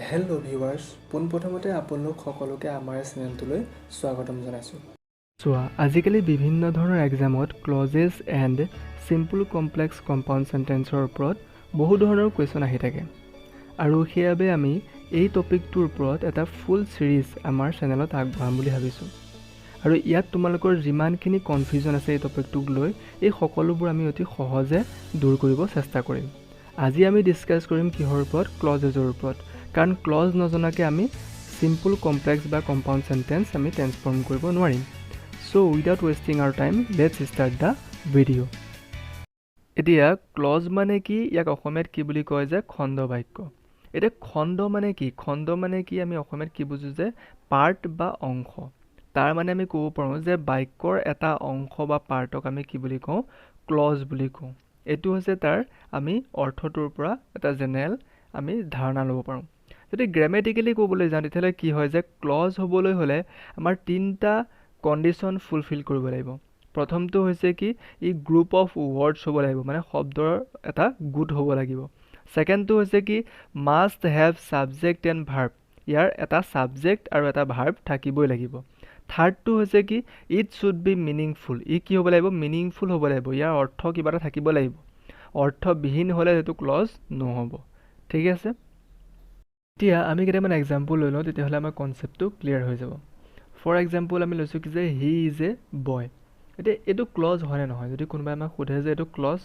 Hello' viewers, পোনপ্ৰথমতে আপোনালোক সকলোকে আমাৰ চেনেলটোলৈ স্বাগতম জনাইছোঁ। চোৱা, আজিকালি বিভিন্ন ধৰণৰ এক্সামত ক্লজেছ এণ্ড চিম্পল কমপ্লেক্স কম্পাউণ্ড চেণ্টেন্সৰ ওপৰত বহু ধৰণৰ কুৱেশ্যন আহি থাকে আৰু সেইবাবে আমি এই টপিকটোৰ ওপৰত এটা ফুল ছিৰিজ আমাৰ চেনেলত আগবঢ়াম বুলি ভাবিছোঁ আৰু ইয়াত তোমালোকৰ যিমানখিনি কনফিউজন আছে এই টপিকটোক লৈ এই সকলোবোৰ আমি অতি সহজে দূৰ কৰিব চেষ্টা কৰিম। আজি আমি ডিছকাছ কৰিম কিহৰ ওপৰত? ক্লজেছৰ ওপৰত, কাৰণ ক্লজ নজনাকৈ আমি চিম্পল কমপ্লেক্স বা কম্পাউণ্ড চেণ্টেন্স আমি ট্ৰেন্সফৰ্ম কৰিব নোৱাৰিম। So without wasting our time, let's start the video. এতিয়া ক্লজ মানে কি? ইয়াক অসমীয়াত কি বুলি কয় যে খণ্ড বাক্য। এতিয়া খণ্ড মানে কি? খণ্ড মানে কি আমি অসমীয়াত কি বুজো যে পাৰ্ট বা অংশ। তাৰ মানে আমি ক'ব পাৰোঁ যে বাক্যৰ এটা অংশ বা পাৰ্টক আমি কি বুলি কওঁ? ক্লজ বুলি কওঁ। এইটো হৈছে তাৰ আমি অৰ্থটোৰ পৰা এটা জেনেৰেল আমি ধাৰণা ল'ব পাৰোঁ। যদি গ্ৰামেটিকেলি ক'বলৈ যাওঁ তেতিয়াহ'লে কি হয় যে ক্লজ হ'বলৈ হ'লে আমাৰ তিনিটা কণ্ডিশ্যন ফুলফিল কৰিব লাগিব। প্ৰথমটো হৈছে কি ই গ্ৰুপ অফ ৱৰ্ডছ হ'ব লাগিব, মানে শব্দৰ এটা গোট হ'ব লাগিব। ছেকেণ্ডটো হৈছে কি must have subject and verb, ইয়াৰ এটা ছাবজেক্ট আৰু এটা ভাৰ্ব থাকিবই লাগিব। থাৰ্ডটো হৈছে কি ইট শ্বুড বি মিনিংফুল, ই কি হ'ব লাগিব? মিনিংফুল হ'ব লাগিব, ইয়াৰ অৰ্থ কিবা এটা থাকিব লাগিব। অৰ্থবিহীন হ'লে সেইটো ক্লজ নহ'ব। ঠিক আছে, এতিয়া আমি কেইটামান এক্সাম্পল লৈ লওঁ, তেতিয়াহ'লে আমাৰ কনচেপ্টটো ক্লিয়াৰ হৈ যাব। ফৰ এক্সাম্পল আমি লৈছোঁ কি যে হি ইজ এ বয়। এতিয়া এইটো ক্লজ হয়নে নহয়? যদি কোনোবাই আমাক সোধে যে এইটো ক্লজ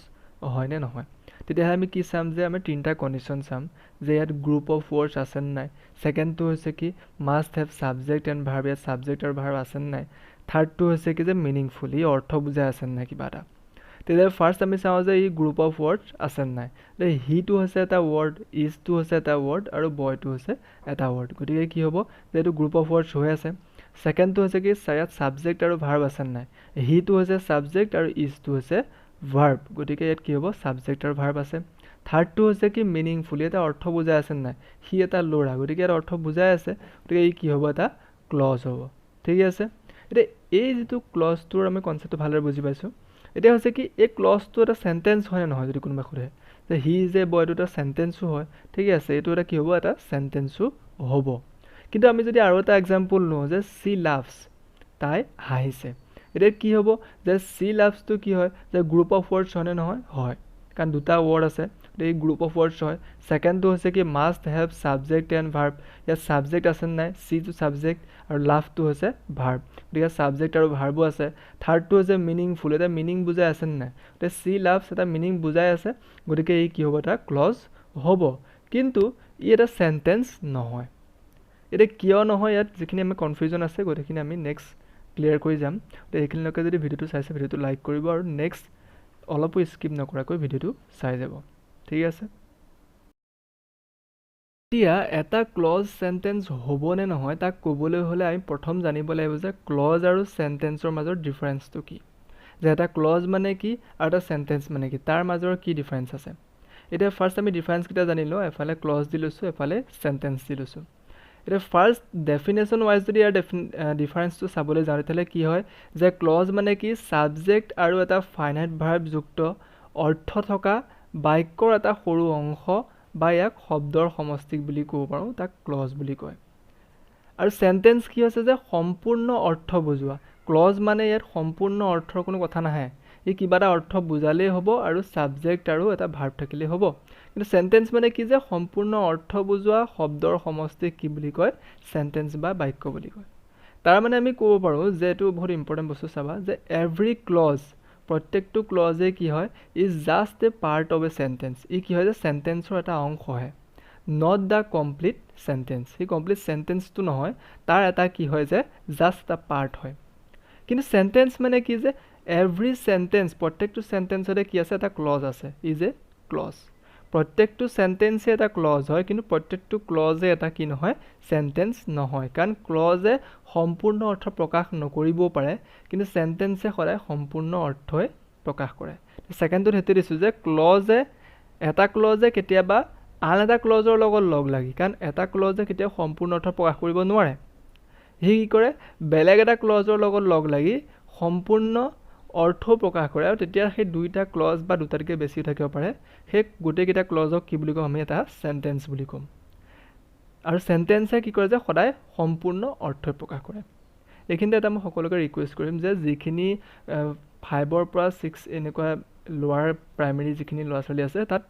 হয়নে নহয়, তেতিয়াহ'লে আমি কি চাম যে আমি তিনিটা কণ্ডিশ্যন চাম যে ইয়াত গ্ৰুপ অফ ৱৰ্ডছ আছে নাই। ছেকেণ্ডটো হৈছে কি must have subject and verb, ইয়াত ছাবজেক্ট আৰু ভাৰ্ব আছে নাই। থাৰ্ডটো হৈছে কি যে মিনিংফুল, ই অৰ্থ বুজাই আছে নাই কিবা এটা। তেতিয়াহ'লে ফাৰ্ষ্ট আমি চাওঁ যে ই গ্ৰুপ অফ ৱৰ্ডছ আছে নাই। হিটো হৈছে এটা ৱৰ্ড, ইজটো হৈছে এটা ৱৰ্ড আৰু বয়টো হৈছে এটা ৱৰ্ড, গতিকে কি হ'ব যে এইটো গ্ৰুপ অফ ৱৰ্ডছ হৈ আছে। ছেকেণ্ডটো হৈছে কি ইয়াত ছাবজেক্ট আৰু ভাৰ্ব আছে নাই। হিটো হৈছে ছাবজেক্ট আৰু ইজটো হৈছে ভাৰ্ব, গতিকে ইয়াত কি হ'ব ছাবজেক্ট আৰু ভাৰ্ব আছে। থাৰ্ডটো হৈছে কি মিনিংফুল, এটা অৰ্থ বুজাই আছে নাই। সি এটা ল'ৰা, গতিকে ইয়াত অৰ্থ বুজাই আছে, গতিকে ই কি হ'ব? এটা ক্লজ হ'ব। ঠিক আছে, এতিয়া এই যিটো ক্লজটোৰ আমি কনচেপ্টটো ভালদৰে বুজি পাইছোঁ। এতিয়া হৈছে কি এই ক্লজটো এটা চেণ্টেন্স হয় নে নহয়? যদি কোনোবাই সোধে যে হি ইজ এ বয়টো এটা চেণ্টেন্সো হয়, ঠিক আছে, এইটো এটা কি হ'ব? এটা চেণ্টেন্সো হ'ব। কিন্তু আমি যদি আৰু এটা এক্সাম্পল লওঁ যে চি লাভছ, তাই হাঁহিছে, এতিয়া কি হ'ব যে চি লাভছটো কি হয় যে গ্ৰুপ অফ ৱৰ্ডছ হয়নে নহয়? হয়, কাৰণ দুটা ৱৰ্ড আছে, এই গ্ৰুপ অফ ৱৰ্ডছ হয়। ছেকেণ্ডটো হৈছে কি must have subject and verb, ইয়াত ছাবজেক্ট আছে নাই, চিটো ছাবজেক্ট আৰু লাভটো হৈছে ভাৰ্ব, গতিকে ছাবজেক্ট আৰু ভাৰ্বো আছে। থাৰ্ডটো হৈছে মিনিংফুল, এটা মিনিং বুজাই আছে নাই, গতিকে চি লাভছ এটা মিনিং বুজাই আছে, গতিকে ই কি হ'ব? এটা ক্লজ হ'ব। কিন্তু ই এটা চেণ্টেন্স নহয়। এতিয়া কিয় নহয়? ইয়াত যিখিনি আমি কনফিউজন আছে গোটেইখিনি আমি নেক্সট ক্লিয়াৰ কৰি যাম। তো এইখিনিলৈকে যদি ভিডিঅ'টো চাইছে ভিডিঅ'টো লাইক কৰিব আৰু নেক্সট অলপো স্কিপ নকৰাকৈ ভিডিঅ'টো চাই যাব। ঠিক আছে, এতিয়া এটা ক্লজ চেণ্টেন্স হ'ব নে নহয় তাক ক'বলৈ হ'লে আমি প্ৰথম জানিব লাগিব যে ক্লজ আৰু চেণ্টেন্সৰ মাজৰ ডিফাৰেঞ্চটো কি, যে এটা ক্লজ মানে কি আৰু এটা চেণ্টেন্স মানে কি, তাৰ মাজৰ কি ডিফাৰেঞ্চ আছে। এতিয়া ফাৰ্ষ্ট আমি ডিফাৰেঞ্চকেইটা জানি লওঁ, এফালে ক্লজ দি লৈছোঁ, এফালে চেণ্টেন্স দি লৈছোঁ। এতিয়া ফাৰ্ষ্ট ডেফিনেশ্যন ৱাইজ যদি ইয়াৰ ডিফাৰেঞ্চটো চাবলৈ যাওঁ তেতিয়াহ'লে কি হয় যে ক্লজ মানে কি ছাবজেক্ট আৰু এটা ফাইনাইট ভাৰ্বযুক্ত অৰ্থ থকা বাক্যৰ এটা সৰু অংশ বা ইয়াক শব্দৰ সমষ্টিক বুলি ক'ব পাৰোঁ, তাক ক্লজ বুলি কয়। আৰু চেণ্টেন্স কি হৈছে যে সম্পূৰ্ণ অৰ্থ বুজোৱা। ক্লজ মানে ইয়াত সম্পূৰ্ণ অৰ্থৰ কোনো কথা নাহে, ই কিবা এটা অৰ্থ বুজালেই হ'ব আৰু ছাবজেক্ট আৰু এটা ভাৰ্ব থাকিলেই হ'ব। কিন্তু চেণ্টেন্স মানে কি যে সম্পূৰ্ণ অৰ্থ বুজোৱা শব্দৰ সমষ্টিক কি বুলি কয়? চেণ্টেন্স বা বাক্য বুলি কয়। তাৰ মানে আমি ক'ব পাৰোঁ যে এইটো বহুত ইম্পৰ্টেণ্ট বস্তু চাবা যে এভৰি ক্লজ, প্ৰত্যেকটো ক্লজে কি হয় is just a part of a sentence, ই কি হয় যে চেণ্টেন্সৰ এটা অংশহে, নট দ্য কমপ্লিট চেণ্টেন্স, সি কমপ্লিট চেণ্টেন্সটো নহয়, তাৰ এটা কি হয় যে জাষ্ট এটা পাৰ্ট হয়। কিন্তু চেণ্টেন্স মানে কি যে এভৰি চেণ্টেন্স, প্ৰত্যেকটো চেণ্টেন্সতে কি আছে? এটা ক্লজ আছে, ইজ এ ক্লজ। প্ৰত্যেকটো চেণ্টেন্সে এটা ক্লজ হয়, কিন্তু প্ৰত্যেকটো ক্লজে এটা কি নহয়? চেণ্টেন্স নহয়, কাৰণ ক্লজে সম্পূৰ্ণ অৰ্থ প্ৰকাশ নকৰিবও পাৰে, কিন্তু চেণ্টেন্সে সদায় সম্পূৰ্ণ অৰ্থই প্ৰকাশ কৰে। ছেকেণ্ডটোত সেইটো দিছোঁ যে এটা ক্লজে কেতিয়াবা আন এটা ক্লজৰ লগত লগ লাগি, কাৰণ এটা ক্লজে কেতিয়াও সম্পূৰ্ণ অৰ্থ প্ৰকাশ কৰিব নোৱাৰে, সি কি কৰে বেলেগ এটা ক্লজৰ লগত লগ লাগি সম্পূৰ্ণ অৰ্থ প্ৰকাশ কৰে, আৰু তেতিয়া সেই দুইটা ক্লজ বা দুটাতকৈ বেছিও থাকিব পাৰে, সেই গোটেইকেইটা ক্লজক কি বুলি ক'ম? আমি এটা চেণ্টেন্স বুলি ক'ম। আৰু সেন্টেন্সে কি কৰে যে সদায় সম্পূৰ্ণ অৰ্থ প্ৰকাশ কৰে এইখিনিতে এটা মই সকলোকে ৰিকুৱেষ্ট কৰিম যে যিখিনি 5ৰ পৰা 6 এনেকুৱা লোৱাৰ প্ৰাইমেৰী যিখিনি ল'ৰা ছোৱালী আছে তাত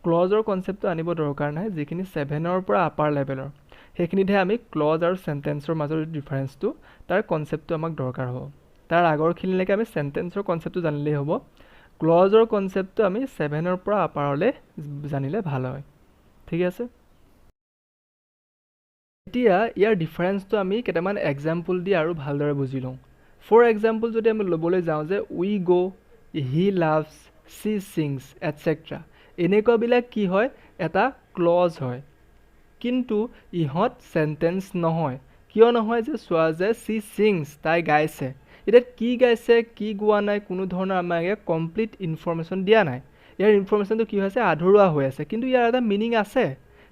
ক্লজৰ কনচেপ্টটো আনিব দৰকাৰ নাই যিখিনি 7ৰ পৰা আপাৰ লেভেলৰ সেইখিনিতহে আমি ক্লজ আৰু সেন্টেন্সৰ মাজৰ ডিফাৰেন্সটো তাৰ কনচেপ্টটো আমাক দৰকাৰ হ'ব তাৰ আগৰখিনিলৈকে আমি সেন্টেন্সৰ কনচেপ্টটো জানিলেই হ'ব ক্লজৰ কনচেপ্টটো আমি 7ৰ পৰা আপাৰলৈ জানিলে ভাল হয় ঠিক আছে এতিয়া ইয়াৰ ডিফাৰেন্সটো আমি কেইটামান এক্সাম্পল দি আৰু ভালদৰে বুজি লওঁ ফৰ এক্সাম্পল যদি আমি ল'বলৈ যাওঁ যে উই গ' হি লাভছ চি ছিংছ এটচেট্ৰা এনেকুৱাবিলাক কি হয় এটা ক্লজ হয় কিন্তু ইহঁত সেন্টেন্স নহয় কিয় নহয় যে চোৱা যে চি ছিংছ তাই গাইছে এতিয়া কি গাইছে কি গোৱা নাই কোনো ধৰণৰ আমাক কমপ্লিট ইনফৰমেশ্যন দিয়া নাই ইয়াৰ ইনফৰমেশ্যনটো কি হৈছে আধৰুৱা হৈ আছে কিন্তু ইয়াৰ এটা মিনিং আছে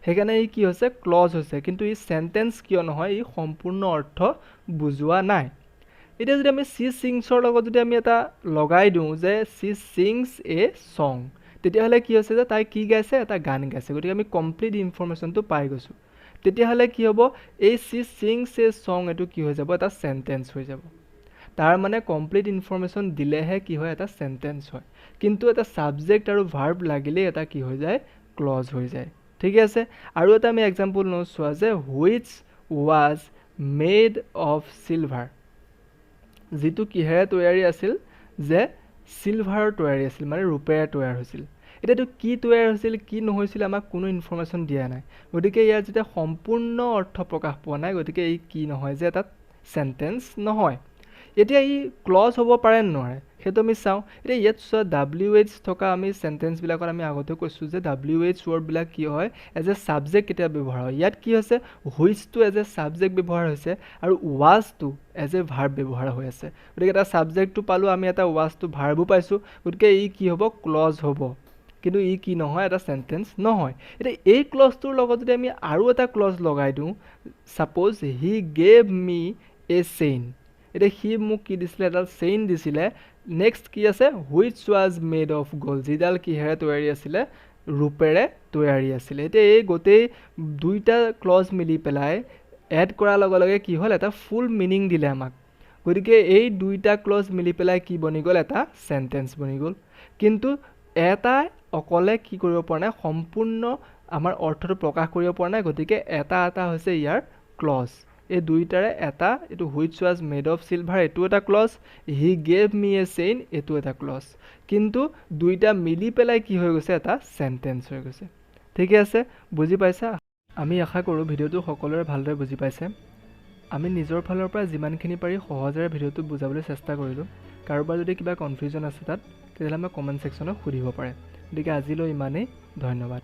সেইকাৰণে ই কি হৈছে ক্লজ হৈছে কিন্তু ই সেন্টেন্স কিয় নহয় ই সম্পূৰ্ণ অৰ্থ বুজোৱা নাই এতিয়া যদি আমি চি ছিংছৰ লগত যদি আমি এটা লগাই দিওঁ যে চি ছিংছ এ ছং তেতিয়াহ'লে কি হৈছে যে তাই কি গাইছে এটা গান গাইছে গতিকে আমি কমপ্লিট ইনফৰমেশ্যনটো পাই গৈছোঁ তেতিয়াহ'লে কি হ'ব এই চি ছিংছ এ ছং এইটো কি হৈ যাব এটা সেন্টেন্স হৈ যাব তাৰ মানে কমপ্লিট ইনফৰমেশ্যন দিলেহে কি হয় এটা সেন্টেন্স হয় কিন্তু এটা সাবজেক্ট আৰু ভাৰ্ব লাগিলে এটা কি হৈ যায় ক্লজ হৈ যায় ঠিক আছে আৰু এটা আমি এক্সাম্পল লওঁ চোৱা যে which was made of silver যিটো কিহেৰে তৈয়াৰী আছিল যে চিলভাৰৰ তৈয়াৰী আছিল মানে ৰূপেৰে তৈয়াৰ হৈছিল এতিয়াতো কি তৈয়াৰ হৈছিল কি নহৈছিল আমাক কোনো ইনফৰমেশ্যন দিয়া নাই গতিকে ইয়াৰ যেতিয়া সম্পূৰ্ণ অৰ্থ প্ৰকাশ পোৱা নাই গতিকে ই কি নহয় যে এটা সেন্টেন্স নহয় এতিয়া ই ক্লজ হ'ব পাৰে নোৱাৰে সেইটো আমি চাওঁ এতিয়া ইয়াত চোৱা WH থকা আমি সেন্টেন্সবিলাকত আমি আগতে কৈছোঁ যে WH ৱৰ্ডবিলাক কি হয় এজ এ ছাবজেক্ট কেতিয়া ব্যৱহাৰ হয় ইয়াত কি হৈছে হুইচটো এজ এ ছাবজেক্ট ব্যৱহাৰ হৈছে আৰু ৱাজটো এজ এ ভাৰ্ব ব্যৱহাৰ হৈ আছে গতিকে এটা ছাবজেক্টটো পালোঁ আমি এটা ৱাজটো ভাৰ্বো পাইছোঁ গতিকে ই কি হ'ব ক্লজ হ'ব কিন্তু ই কি নহয় এটা সেন্টেন্স নহয় এতিয়া এই ক্লজটোৰ লগত যদি আমি আৰু এটা ক্লজ লগাই দিওঁ suppose he gave me a chain এতিয়া সি মোক কি দিছিলে এডাল চেইন দিছিলে নেক্সট কি আছে which was made of gold যিডাল কিহেৰে তৈয়াৰী আছিলে ৰূপেৰে তৈয়াৰী আছিলে এতিয়া এই গোটেই দুইটা ক্লজ মিলি পেলাই এড কৰাৰ লগে লগে কি হ'ল এটা ফুল মিনিং দিলে আমাক গতিকে এই দুইটা ক্লজ মিলি পেলাই কি বনি গ'ল এটা সেন্টেন্স বনি গ'ল কিন্তু এটা অকলে কি কৰিব পৰা নাই সম্পূৰ্ণ আমাৰ অৰ্থটো প্ৰকাশ কৰিব পৰা নাই গতিকে এটা হৈছে ইয়াৰ ক্লজ এই দুইটাৰে এটা এইটো which was made of silver এইটো এটা ক্লজ he gave me a chain এইটো এটা ক্লজ কিন্তু দুইটা মিলি পেলাই কি হৈ গৈছে এটা সেন্টেন্স হৈ গৈছে ঠিকে আছে বুজি পাইছা আমি আশা কৰোঁ ভিডিঅ'টো সকলোৰে ভালদৰে বুজি পাইছে আমি নিজৰ ফালৰ পৰা যিমানখিনি পাৰি সহজেৰে ভিডিঅ'টো বুজাবলৈ চেষ্টা কৰিলোঁ কাৰোবাৰ যদি কিবা কনফিউজন আছে তাত তেতিয়াহ'লে আমাক কমেণ্ট ছেকশ্যনত সুধিব পাৰে গতিকে আজিলৈ ইমানেই ধন্যবাদ